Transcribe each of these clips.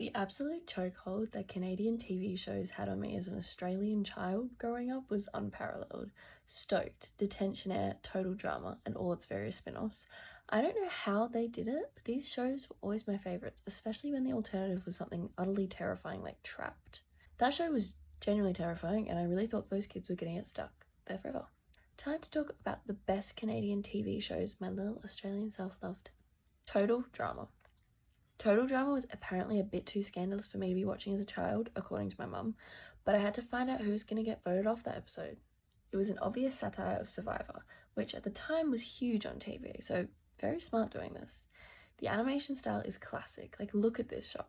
The absolute chokehold that Canadian TV shows had on me as an Australian child growing up was unparalleled. Stoked, Detentionaire, Total Drama, and all its various spin-offs. I don't know how they did it, but these shows were always my favourites, especially when the alternative was something utterly terrifying like Trapped. That show was genuinely terrifying, and I really thought those kids were going to get stuck there forever. Time to talk about the best Canadian TV shows my little Australian self loved. Total Drama. Total Drama was apparently a bit too scandalous for me to be watching as a child, according to my mum, but I had to find out who was going to get voted off that episode. It was an obvious satire of Survivor, which at the time was huge on TV, so very smart doing this. The animation style is classic, like look at this shot.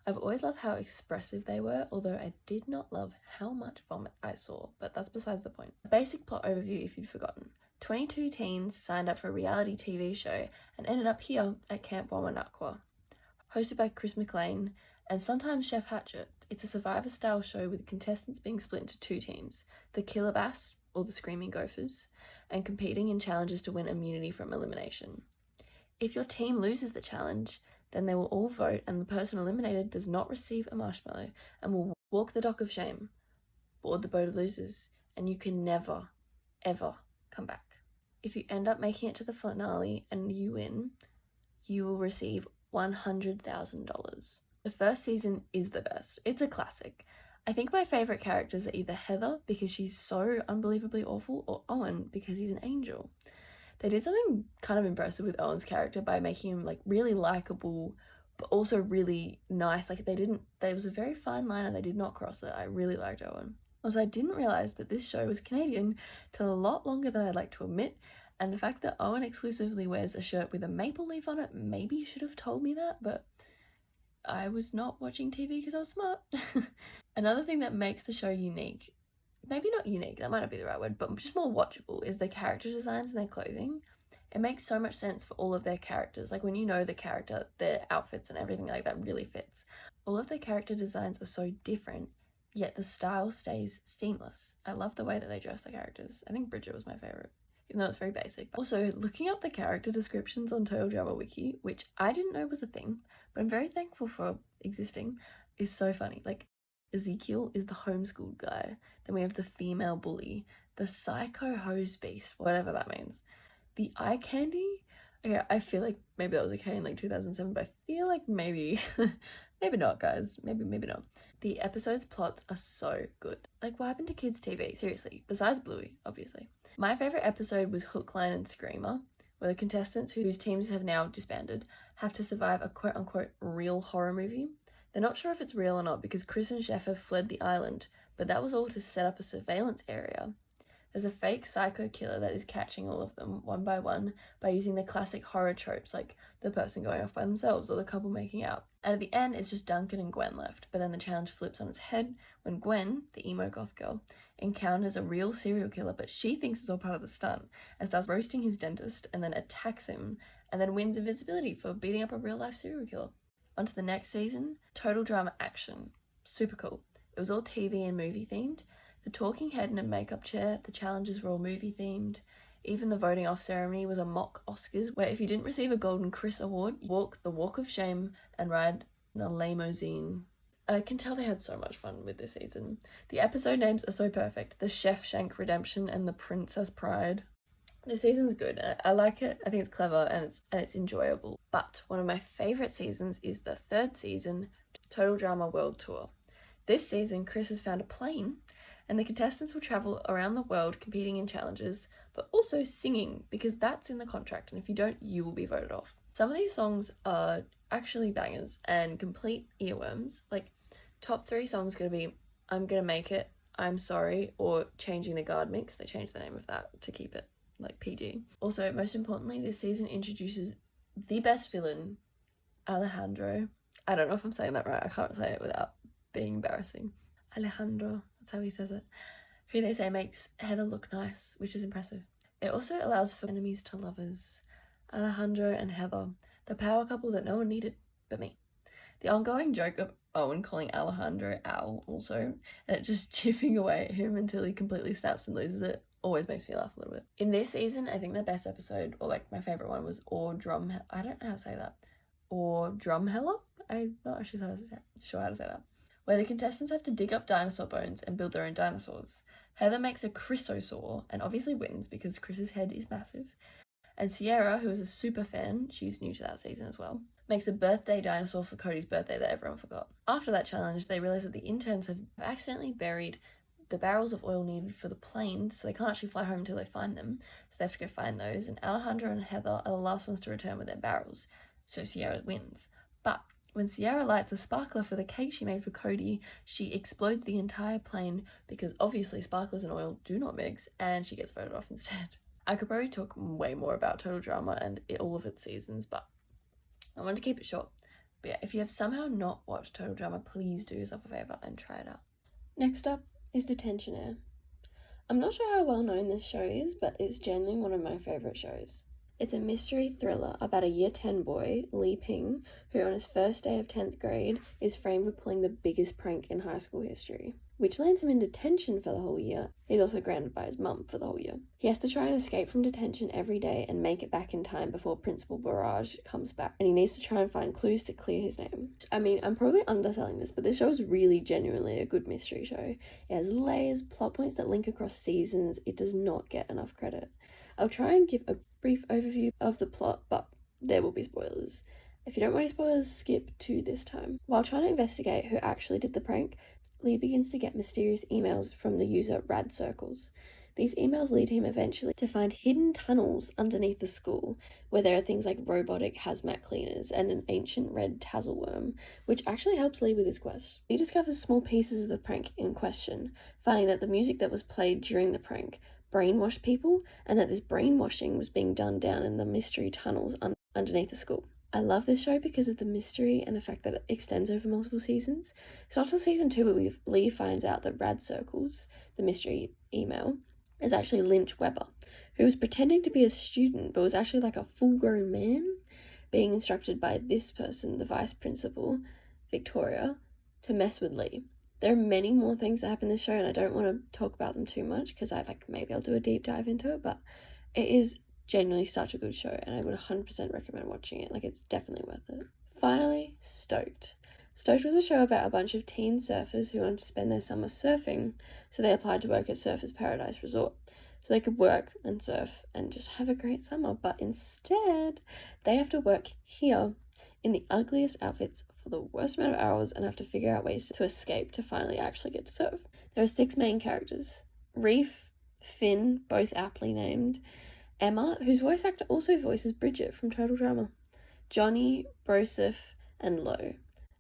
I've always loved how expressive they were, although I did not love how much vomit I saw, but that's besides the point. A basic plot overview if you'd forgotten. 22 teens signed up for a reality TV show and ended up here at Camp Wawanakwa. Hosted by Chris McLean and sometimes Chef Hatchet, it's a Survivor-style show with contestants being split into two teams, the Killer Bass, or the Screaming Gophers, and competing in challenges to win immunity from elimination. If your team loses the challenge, then they will all vote and the person eliminated does not receive a marshmallow and will walk the dock of shame, board the boat of losers, and you can never, ever come back. If you end up making it to the finale and you win, you will receive $100,000. The first season is the best. It's a classic. I think my favourite characters are either Heather because she's so unbelievably awful or Owen because he's an angel. They did something kind of impressive with Owen's character by making him like really likeable but also really nice. Like there was a very fine line and they did not cross it. I really liked Owen. Also, I didn't realise that this show was Canadian till a lot longer than I'd like to admit, and the fact that Owen exclusively wears a shirt with a maple leaf on it maybe should have told me that, but I was not watching TV because I was smart. Another thing that makes the show unique, maybe not unique, that might not be the right word, but just more watchable, is the character designs and their clothing. It makes so much sense for all of their characters. Like when you know the character, their outfits and everything like that really fits. All of their character designs are so different, yet the style stays seamless. I love the way that they dress the characters. I think Bridget was my favourite, even though it's very basic. Also, looking up the character descriptions on Total Drama Wiki, which I didn't know was a thing, but I'm very thankful for existing, is so funny. Like, Ezekiel is the homeschooled guy. Then we have the female bully, the psycho hose beast, whatever that means. The eye candy? Okay, I feel like maybe that was okay in like 2007, but I feel like maybe, maybe not, guys. Maybe not. The episode's plots are so good. Like, what happened to kids' TV? Seriously, besides Bluey, obviously. My favourite episode was Hook, Line and Screamer, where the contestants whose teams have now disbanded have to survive a quote-unquote real horror movie. They're not sure if it's real or not because Chris and Chef have fled the island, but that was all to set up a surveillance area. There's a fake psycho killer that is catching all of them one by one by using the classic horror tropes like the person going off by themselves or the couple making out. And at the end, it's just Duncan and Gwen left, but then the challenge flips on its head when Gwen, the emo goth girl, encounters a real serial killer, but she thinks it's all part of the stunt and starts roasting his dentist and then attacks him and then wins invincibility for beating up a real-life serial killer. On to the next season, Total Drama Action. Super cool. It was all TV and movie themed. The talking head and a makeup chair, the challenges were all movie themed. Even the voting off ceremony was a mock Oscars, where if you didn't receive a Golden Chris Award, you walk the walk of shame and ride the limousine. I can tell they had so much fun with this season. The episode names are so perfect. The Chef Shank Redemption and the Princess Pride. This season's good. I like it. I think it's clever and it's enjoyable. But one of my favourite seasons is the third season, Total Drama World Tour. This season, Chris has found a plane and the contestants will travel around the world competing in challenges, but also singing because that's in the contract, and if you don't, you will be voted off. Some of these songs are actually bangers and complete earworms. Like, top 3 songs gonna be I'm Gonna Make It, I'm Sorry, or Changing the Guard Mix. They changed the name of that to keep it like PG. Also, most importantly, this season introduces the best villain, Alejandro. I don't know if I'm saying that right. I can't say it without being embarrassing. Alejandro, that's how he says it. Who they say makes Heather look nice, which is impressive. It also allows for enemies to lovers. Alejandro and Heather, the power couple that no one needed but me. The ongoing joke of Owen calling Alejandro Al also, and it just chipping away at him until he completely snaps and loses it, always makes me laugh a little bit. In this season, I think the best episode, or like my favourite one, was I don't know how to say that, or Drumheller? I'm not actually sure how to say that. Where the contestants have to dig up dinosaur bones and build their own dinosaurs. Heather makes a Chrysosaur and obviously wins because Chris's head is massive. And Sierra, who is a super fan, she's new to that season as well, makes a birthday dinosaur for Cody's birthday that everyone forgot. After that challenge, they realise that the interns have accidentally buried the barrels of oil needed for the plane, so they can't actually fly home until they find them, so they have to go find those, and Alejandro and Heather are the last ones to return with their barrels, so Sierra wins. But when Sierra lights a sparkler for the cake she made for Cody, she explodes the entire plane because obviously sparklers and oil do not mix, and she gets voted off instead. I could probably talk way more about Total Drama and all of its seasons, but I wanted to keep it short. But yeah, if you have somehow not watched Total Drama, please do yourself a favour and try it out. Next up is Detentionaire. I'm not sure how well known this show is, but it's genuinely one of my favourite shows. It's a mystery thriller about a year 10 boy, Li Ping, who on his first day of 10th grade is framed for pulling the biggest prank in high school history, which lands him in detention for the whole year. He's also grounded by his mum for the whole year. He has to try and escape from detention every day and make it back in time before Principal Barrage comes back, and he needs to try and find clues to clear his name. I mean, I'm probably underselling this, but this show is really genuinely a good mystery show. It has layers, plot points that link across seasons. It does not get enough credit. I'll try and give a brief overview of the plot, but there will be spoilers. If you don't want any spoilers, skip to this time. While trying to investigate who actually did the prank, Lee begins to get mysterious emails from the user Rad Circles. These emails lead him eventually to find hidden tunnels underneath the school, where there are things like robotic hazmat cleaners and an ancient red tasselworm, which actually helps Lee with his quest. He discovers small pieces of the prank in question, finding that the music that was played during the prank brainwashed people, and that this brainwashing was being done down in the mystery tunnels underneath the school. I love this show because of the mystery and the fact that it extends over multiple seasons. It's not until season 2 where Lee finds out that Rad Circles, the mystery email, is actually Lynch Weber, who was pretending to be a student but was actually like a full-grown man being instructed by this person, the vice principal, Victoria, to mess with Lee. There are many more things that happen in this show, and I don't want to talk about them too much because maybe I'll do a deep dive into it, but it is genuinely such a good show, and I would 100% recommend watching it. It's definitely worth it. Finally, Stoked. Stoked was a show about a bunch of teen surfers who wanted to spend their summer surfing, so they applied to work at Surfers Paradise Resort, so they could work and surf and just have a great summer, but instead, they have to work here in the ugliest outfits for the worst amount of hours and have to figure out ways to escape to finally actually get to surf. There are 6 main characters: Reef, Finn, both aptly named, Emma, whose voice actor also voices Bridget from Total Drama, Johnny, Broseph, and Lo.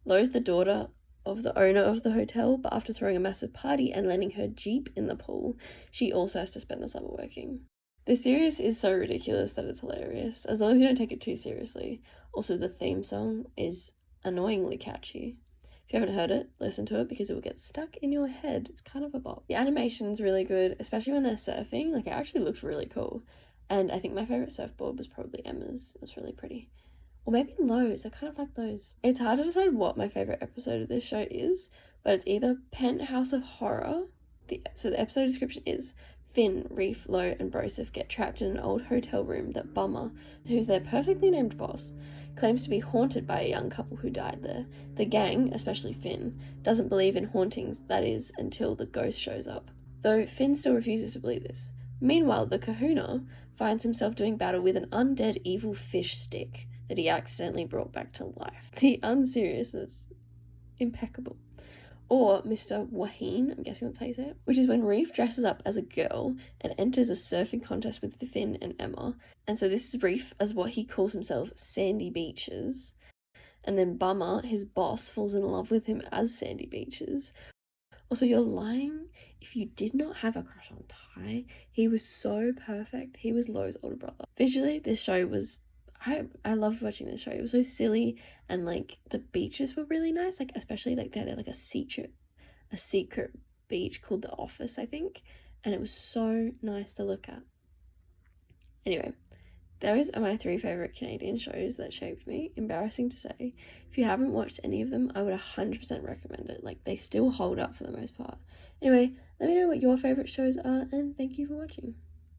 Lo's the daughter of the owner of the hotel, but after throwing a massive party and landing her Jeep in the pool, she also has to spend the summer working. This series is so ridiculous that it's hilarious, as long as you don't take it too seriously. Also, the theme song is annoyingly catchy. If you haven't heard it, listen to it because it will get stuck in your head. It's kind of a bop. The animation's really good, especially when they're surfing. It actually looks really cool. And I think my favourite surfboard was probably Emma's. It was really pretty. Or maybe Lo's. I kind of like those. It's hard to decide what my favourite episode of this show is, but it's either Penthouse of Horror. So the episode description is: Finn, Reef, Lo, and Broseph get trapped in an old hotel room that Bummer, who's their perfectly named boss, claims to be haunted by a young couple who died there. The gang, especially Finn, doesn't believe in hauntings, that is, until the ghost shows up, though Finn still refuses to believe this. Meanwhile, the Kahuna finds himself doing battle with an undead evil fish stick that he accidentally brought back to life. The unseriousness, impeccable. Or Mr. Wahine, I'm guessing that's how you say it, which is when Reef dresses up as a girl and enters a surfing contest with Finn and Emma. And so this is Reef as what he calls himself, Sandy Beaches. And then Bummer, his boss, falls in love with him as Sandy Beaches. Also, you're lying if you did not have a crush on Ty. He was so perfect. He was Lo's older brother. Visually, this show was... I loved watching this show. It was so silly, and the beaches were really nice. Especially they're a secret beach called The Office, I think. And it was so nice to look at. Anyway, those are my 3 favourite Canadian shows that shaped me. Embarrassing to say. If you haven't watched any of them, I would 100% recommend it. They still hold up for the most part. Anyway, let me know what your favourite shows are, and thank you for watching.